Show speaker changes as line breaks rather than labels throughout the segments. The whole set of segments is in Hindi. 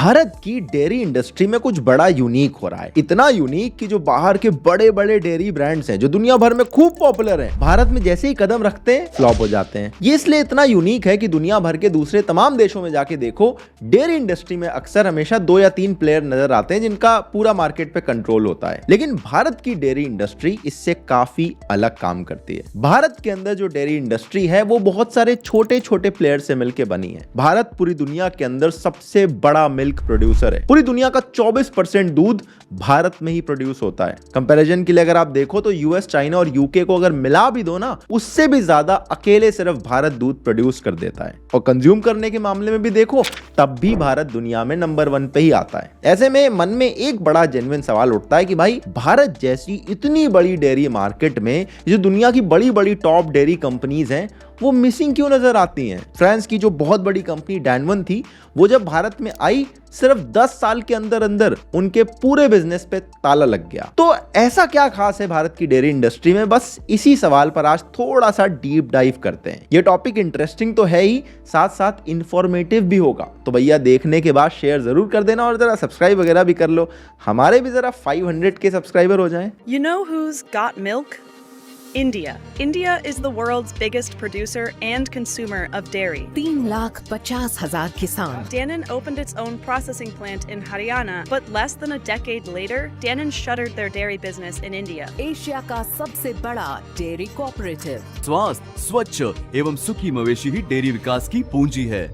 भारत की डेयरी इंडस्ट्री में कुछ बड़ा यूनिक हो रहा है। इतना यूनिक कि जो बाहर के बड़े बड़े डेयरी ब्रांड्स हैं जो दुनिया भर में खूब पॉपुलर हैं, भारत में जैसे ही कदम रखते हैं फ्लॉप हो जाते हैं। ये इसलिए इतना यूनिक है कि दुनिया भर के दूसरे तमाम देशों में जाके देखो, डेयरी इंडस्ट्री में अक्सर हमेशा 2 या 3 प्लेयर नजर आते हैं जिनका पूरा मार्केट पे कंट्रोल होता है। लेकिन भारत की डेयरी इंडस्ट्री इससे काफी अलग काम करती है। भारत के अंदर जो डेयरी इंडस्ट्री है वो बहुत सारे छोटे छोटे प्लेयर से मिलकर बनी है। भारत पूरी दुनिया के अंदर सबसे बड़ा मिल्क प्रोड्यूसर है। पूरी दुनिया का 24% दूध भारत में ही प्रोड्यूस होता है। कंपैरिजन के लिए अगर आप देखो तो यूएस, चाइना और यूके को अगर मिला भी दो ना, उससे भी ज्यादा अकेले सिर्फ भारत दूध प्रोड्यूस कर देता है। और कंज्यूम करने के मामले में भी देखो, तब भी भारत दुनिया में नंबर 1 पे ही आता है। ऐसे में मन में एक बड़ा जेन्युइन सवाल उठता है कि भाई, भारत जैसी इतनी बड़ी डेयरी मार्केट में जो दुनिया की बड़ी बड़ी टॉप डेयरी कंपनीज हैं, वो मिसिंग क्यों नजर आती हैं? फ्रांस की जो बहुत बड़ी कंपनी डैनवन थी, वो जब भारत में आई, सिर्फ 10 साल के अंदर अंदर उनके पूरे बिजनेस पे ताला लग गया। तो ऐसा क्या खास है भारत की डेयरी इंडस्ट्री में? बस इसी सवाल पर आज थोड़ा सा डीप डाइव करते हैं। ये टॉपिक इंटरेस्टिंग तो है ही, साथ साथ इंफॉर्मेटिव भी होगा। तो भैया, देखने के बाद शेयर जरूर कर देना और जरा सब्सक्राइब वगैरह भी कर लो, हमारे भी जरा 500 के सब्सक्राइबर हो जाएं।
You know who's got milk? India. India is the world's biggest producer and consumer of dairy.
3,50,000 किसान।
Dannon opened its own processing plant in Haryana, but less than a decade later, Dannon shuttered their dairy business in India.
Asia का सबसे बड़ा डेयरी कोऑपरेटिव।
स्वास्थ्य, स्वच्छ एवं सुखी मवेशी ही डेयरी विकास की पूंजी है।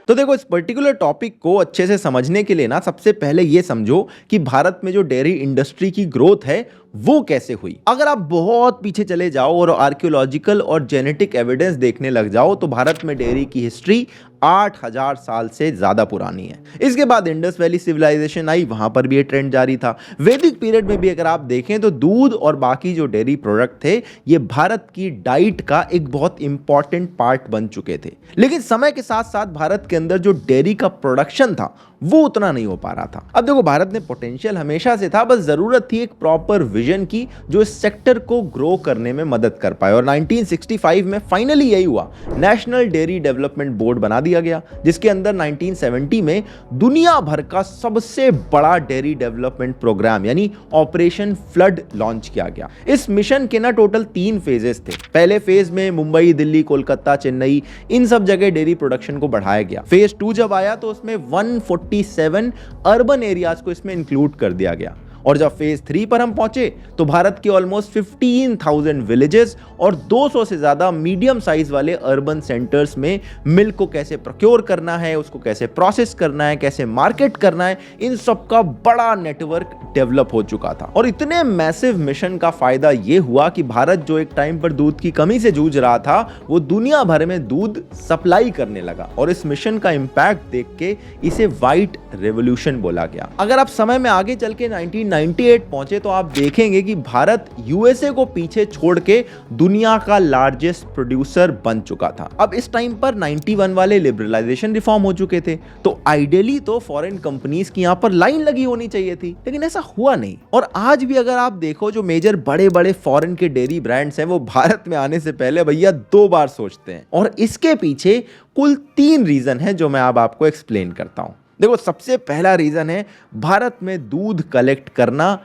तो देखो, इस पर्टिकुलर टॉपिक को अच्छे से समझने के लिए ना, सबसे पहले ये समझो कि भारत में जो डेयरी इंडस्ट्री की ग्रोथ है वो कैसे हुई। अगर आप बहुत पीछे चले जाओ और आर्कियोलॉजिकल और जेनेटिक एविडेंस देखने लग जाओ, तो भारत में डेयरी की हिस्ट्री 8000 साल से ज्यादा पुरानी है। इसके बाद इंडस वैली सिविलाइजेशन आई, वहां पर भी ये ट्रेंड जारी था। वैदिक पीरियड में भी अगर आप देखें तो दूध और बाकी जो डेयरी प्रोडक्ट थे, ये भारत की डाइट का एक बहुत इंपॉर्टेंट पार्ट बन चुके थे। लेकिन समय के साथ साथ भारत के अंदर जो डेयरी का प्रोडक्शन था वो उतना नहीं हो पा रहा था। अब देखो, भारत ने पोटेंशियल हमेशा से था, बस जरूरत थी एक प्रॉपर विजन की जो इस सेक्टर को ग्रो करने में मदद कर पाए। और 1965 में फाइनली यही हुआ। नेशनल डेयरी डेवलपमेंट बोर्ड बना दिया गया, जिसके अंदर 1970 में दुनिया भर का सबसे बड़ा डेयरी डेवलपमेंट प्रोग्राम यानी ऑपरेशन फ्लड लॉन्च किया गया। इस मिशन के ना टोटल 3 फेजेस थे। पहले फेज में मुंबई, दिल्ली, कोलकाता, चेन्नई, इन सब जगह डेयरी प्रोडक्शन को बढ़ाया गया। फेज 2 जब आया तो उसमें 147 अर्बन एरियाज को इसमें इंक्लूड कर दिया गया। और जब फेज 3 पर हम पहुंचे तो भारत के ऑलमोस्ट 15,000 विलेजेस और 200 से ज्यादा मीडियम साइज वाले अर्बन सेंटर्स में मिल्क को कैसे प्रोक्योर करना है, उसको कैसे प्रोसेस करना है, कैसे मार्केट करना है, इन सब का बड़ा नेटवर्क डेवलप हो चुका था। और इतने मैसिव मिशन का फायदा ये हुआ कि भारत जो एक टाइम पर दूध की कमी से जूझ रहा था, वो दुनिया भर में दूध सप्लाई करने लगा। और इस मिशन का इंपैक्ट देख के इसे व्हाइट रेवोल्यूशन बोला गया। अगर आप समय में आगे चल के 1998 पहुंचे तो आप देखेंगे कि भारत यूएसए को पीछे छोड़ के दुनिया का लार्जेस्ट प्रोड्यूसर बन चुका था। अब इस टाइम पर 91 वाले लिबरलाइजेशन रिफॉर्म हो चुके थे, तो आइडियली तो फॉरेन कंपनीज की यहां पर लाइन लगी होनी चाहिए थी, लेकिन ऐसा हुआ नहीं। और आज भी अगर आप देखो, जो मेजर बड़े बड़े फॉरेन के डेयरी ब्रांड्स हैं, वो भारत में आने से पहले भैया 2 बार सोचते हैं। और इसके पीछे कुल 3 रीजन है जो मैं अब आपको एक्सप्लेन करता हूं। देखो, सबसे पहला रीजन है, भारत में दूध कलेक्ट करना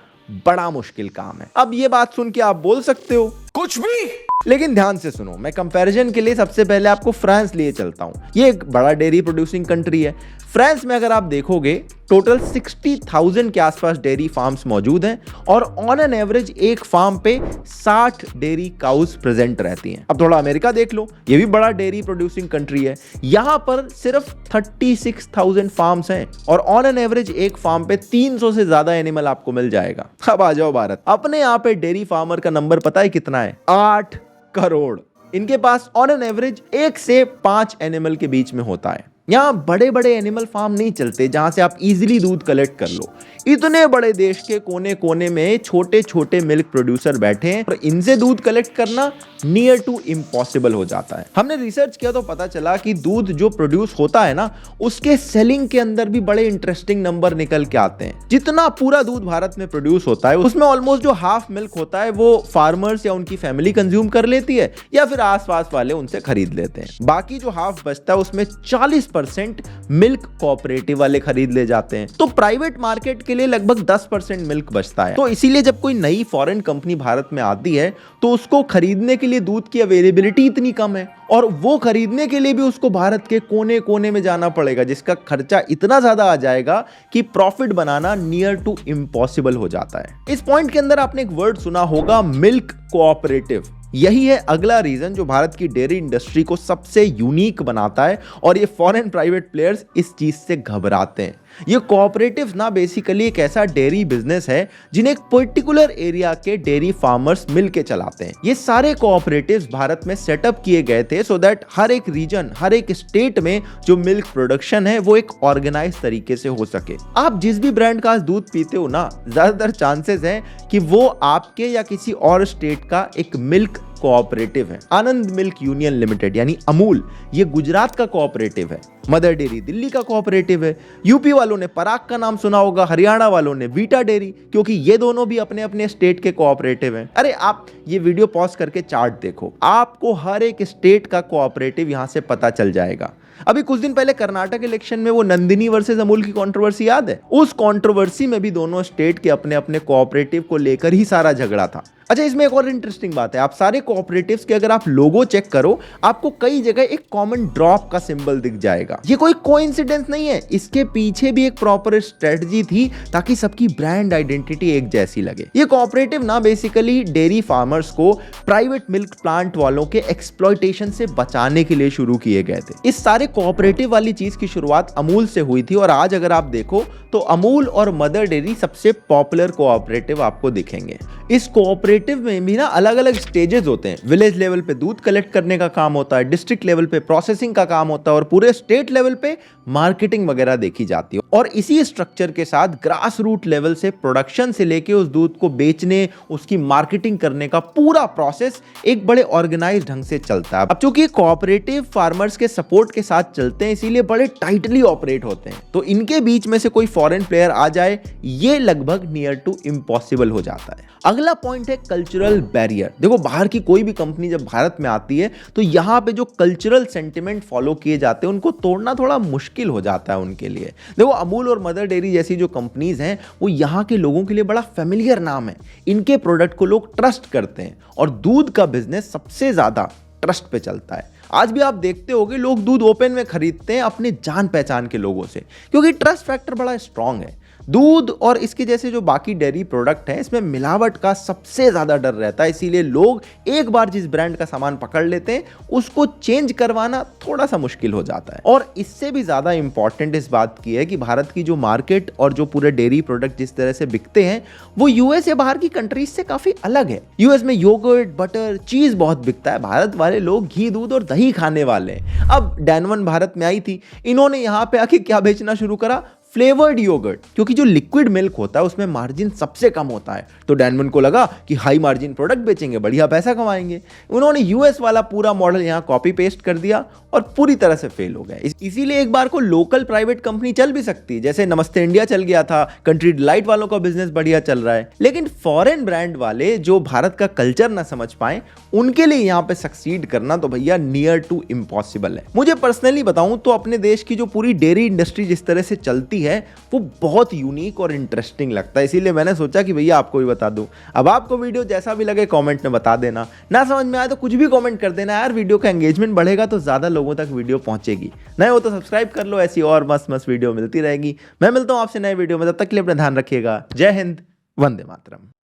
बड़ा मुश्किल काम है। अब ये बात सुन के आप बोल सकते हो कुछ भी, लेकिन ध्यान से सुनो। मैं कंपैरिजन के लिए सबसे पहले आपको फ्रांस लिए चलता हूं। ये एक बड़ा डेयरी प्रोड्यूसिंग कंट्री है। फ्रांस में अगर आप देखोगे, टोटल 60,000 के आसपास डेयरी फार्म्स मौजूद हैं और ऑन एन एवरेज एक फार्म पे 60 डेयरी काउज प्रेजेंट रहती हैं। अब थोड़ा अमेरिका देख लो, ये भी बड़ा डेयरी प्रोड्यूसिंग कंट्री है। यहां पर सिर्फ 36,000 फार्म्स हैं और ऑन एन एवरेज एक फार्म पे 300 से ज्यादा एनिमल आपको मिल जाएगा। अब आ जाओ भारत। अपने यहाँ पे डेयरी फार्मर का नंबर पता है कितना है? 8 करोड़। इनके पास ऑन एन एवरेज 1 से 5 एनिमल के बीच में होता है। यहाँ बड़े बड़े एनिमल फार्म नहीं चलते जहां से आप इजीली दूध कलेक्ट कर लो। इतने बड़े देश के कोने कोने में छोटे छोटे मिल्क प्रोड्यूसर बैठे हैं और इनसे दूध कलेक्ट करना नियर टू इम्पॉसिबल हो जाता है। हमने रिसर्च किया तो पता चला कि दूध जो प्रोड्यूस होता है ना, उसके सेलिंग के अंदर भी बड़े इंटरेस्टिंग नंबर निकल के आते हैं। जितना पूरा दूध भारत में प्रोड्यूस होता है उसमें ऑलमोस्ट जो हाफ मिल्क होता है वो फार्मर्स या उनकी फैमिली कंज्यूम कर लेती है या फिर आसपास वाले उनसे खरीद लेते हैं। बाकी जो हाफ बचता है उसमें 40% मिल्क कोऑपरेटिव वाले खरीद ले जाते हैं। तो प्राइवेट मार्केट के लिए लगभग 10% मिल्क बचता है। तो इसीलिए जब कोई नई फॉरेन कंपनी भारत में आती है तो उसको खरीदने के लिए दूध की अवेलेबिलिटी इतनी कम है और वो खरीदने के लिए भी उसको भारत के कोने कोने में जाना पड़ेगा, जिसका खर्चा इतना ज्यादा आ जाएगा कि प्रॉफिट बनाना नियर टू इम्पॉसिबल हो जाता है। इस पॉइंट के अंदर आपने एक वर्ड सुना होगा, मिल्क कोऑपरेटिव। यही है अगला रीजन जो भारत की डेयरी इंडस्ट्री को सबसे यूनिक बनाता है और ये फॉरेन प्राइवेट प्लेयर्स इस चीज से घबराते हैं। ये कोऑपरेटिव ना बेसिकली एक ऐसा डेयरी बिजनेस है जिन्हें एक पर्टिकुलर एरिया के डेयरी फार्मर्स मिलके चलाते हैं। ये सारे कोऑपरेटिव्स भारत में सेटअप किए गए थे सो दैट हर एक रीजन, हर एक स्टेट में जो मिल्क प्रोडक्शन है वो एक ऑर्गेनाइज तरीके से हो सके। आप जिस भी ब्रांड का दूध पीते हो ना, ज्यादातर चांसेस हैं कि वो आपके या किसी और स्टेट का एक मिल्क कोऑपरेटिव है। आनंद मिल्क यूनियन लिमिटेड यानी अमूल, ये गुजरात का कोऑपरेटिव है। मदर डेयरी दिल्ली का कोऑपरेटिव है। यूपी वालों ने पराग का नाम सुना होगा, हरियाणा वालों ने वीटा डेयरी, क्योंकि ये दोनों भी अपने अपने स्टेट के कोऑपरेटिव हैं। अरे आप ये वीडियो पॉज करके चार्ट देखो, आपको हर एक स्टेट का कोऑपरेटिव यहां से पता चल जाएगा। अभी कुछ दिन पहले कर्नाटक इलेक्शन में वो नंदिनी वर्सेस अमूल की कंट्रोवर्सी याद है? उस कंट्रोवर्सी में भी दोनों स्टेट के अपने अपने कोऑपरेटिव को लेकर ही सारा झगड़ा था। अच्छा, इसमें एक और इंटरेस्टिंग बात है, आप सारे कोऑपरेटिव्स के अगर आप लोगो चेक करो, आपको कई जगह एक कॉमन ड्रॉप का सिंबल दिख जाएगा। ये कोई कोइंसिडेंस नहीं है, इसके पीछे भी एक प्रॉपर स्ट्रेटजी थी ताकि सबकी ब्रांड आइडेंटिटी एक जैसी लगे। ये कोऑपरेटिव ना बेसिकली डेयरी फार्मर्स को प्राइवेट मिल्क प्लांट वालों के एक्सप्लॉयटेशन से बचाने के लिए शुरू किए गए थे। इस सारे कोऑपरेटिव वाली चीज की शुरुआत अमूल से हुई थी और आज अगर आप देखो तो अमूल और मदर डेयरी सबसे पॉपुलर कोऑपरेटिव आपको दिखेंगे। इस कोऑपरेटिव में भी ना अलग अलग स्टेजेस होते हैं। विलेज लेवल पे दूध कलेक्ट करने का काम होता है, डिस्ट्रिक्ट लेवल पे प्रोसेसिंग का काम होता है और पूरे स्टेट लेवल पे मार्केटिंग वगैरह देखी जाती है। और इसी स्ट्रक्चर के साथ ग्रास रूट लेवल से प्रोडक्शन से लेके उस दूध को बेचने, उसकी मार्केटिंग करने का पूरा प्रोसेस एक बड़े ऑर्गेनाइज ढंग से चलता है। अब चूंकि कोऑपरेटिव फार्मर्स के सपोर्ट के साथ चलते हैं इसीलिए बड़े टाइटली ऑपरेट होते हैं, तो इनके बीच में से कोई फॉरेन प्लेयर आ जाए ये लगभग नियर टू इम्पॉसिबल हो जाता है। अगला पॉइंट है कल्चरल बैरियर। देखो, बाहर की कोई भी कंपनी जब भारत में आती है तो यहाँ पे जो कल्चरल सेंटिमेंट फॉलो किए जाते हैं उनको तोड़ना थोड़ा मुश्किल हो जाता है उनके लिए। देखो, अमूल और मदर डेयरी जैसी जो कंपनीज हैं वो यहाँ के लोगों के लिए बड़ा फेमिलियर नाम है। इनके प्रोडक्ट को लोग ट्रस्ट करते हैं और दूध का बिजनेस सबसे ज्यादा ट्रस्ट पे चलता है। आज भी आप देखते होंगे लोग दूध ओपन में खरीदते हैं अपने जान पहचान के लोगों से, क्योंकि ट्रस्ट फैक्टर बड़ा स्ट्रांग है। दूध और इसके जैसे जो बाकी डेयरी प्रोडक्ट हैं इसमें मिलावट का सबसे ज्यादा डर रहता है, इसीलिए लोग एक बार जिस ब्रांड का सामान पकड़ लेते हैं उसको चेंज करवाना थोड़ा सा मुश्किल हो जाता है। और इससे भी ज्यादा इंपॉर्टेंट इस बात की है कि भारत की जो मार्केट और जो पूरे डेयरी प्रोडक्ट जिस तरह से बिकते हैं वो यूएस या बाहर की कंट्रीज से काफी अलग है। यूएस में योगर्ट, बटर, चीज बहुत बिकता है, भारत वाले लोग घी, दूध और दही खाने वाले हैं। अब डैनवन भारत में आई थी, इन्होंने यहाँ पे आके क्या बेचना शुरू करा? फ्लेवर्ड योगर्ट, क्योंकि जो लिक्विड मिल्क होता है उसमें मार्जिन सबसे कम होता है। तो डैनवन को लगा कि हाई मार्जिन प्रोडक्ट बेचेंगे, बढ़िया पैसा कमाएंगे। उन्होंने यूएस वाला पूरा मॉडल यहाँ कॉपी पेस्ट कर दिया और पूरी तरह से फेल हो गए। इसीलिए एक बार को लोकल प्राइवेट कंपनी चल भी सकती, जैसे नमस्ते इंडिया चल गया था, कंट्री डिलाइट वालों का बिजनेस बढ़िया चल रहा है। लेकिन फॉरेन ब्रांड वाले जो भारत का कल्चर ना समझ पाए उनके लिए यहाँ पे सक्सीड करना तो भैया नियर टू इम्पॉसिबल है। मुझे पर्सनली बताऊं तो अपने देश की जो पूरी डेयरी इंडस्ट्री जिस तरह से चलती है वो बहुत यूनिक और इंटरेस्टिंग लगता है, इसीलिए मैंने सोचा कि भैया आपको भी बता दूं। अब आपको वीडियो जैसा भी लगे कमेंट में बता देना, ना समझ में आए तो कुछ भी कमेंट कर देना यार, वीडियो का एंगेजमेंट बढ़ेगा तो ज्यादा लोगों तक वीडियो पहुंचेगी। नए हो तो सब्सक्राइब कर लो, ऐसी और मस्त मस्त वीडियो मिलती रहेगी। मैं मिलता हूं आपसे नए वीडियो में, तब तक के लिए अपना ध्यान रखिएगा। जय हिंद, वंदे मातरम।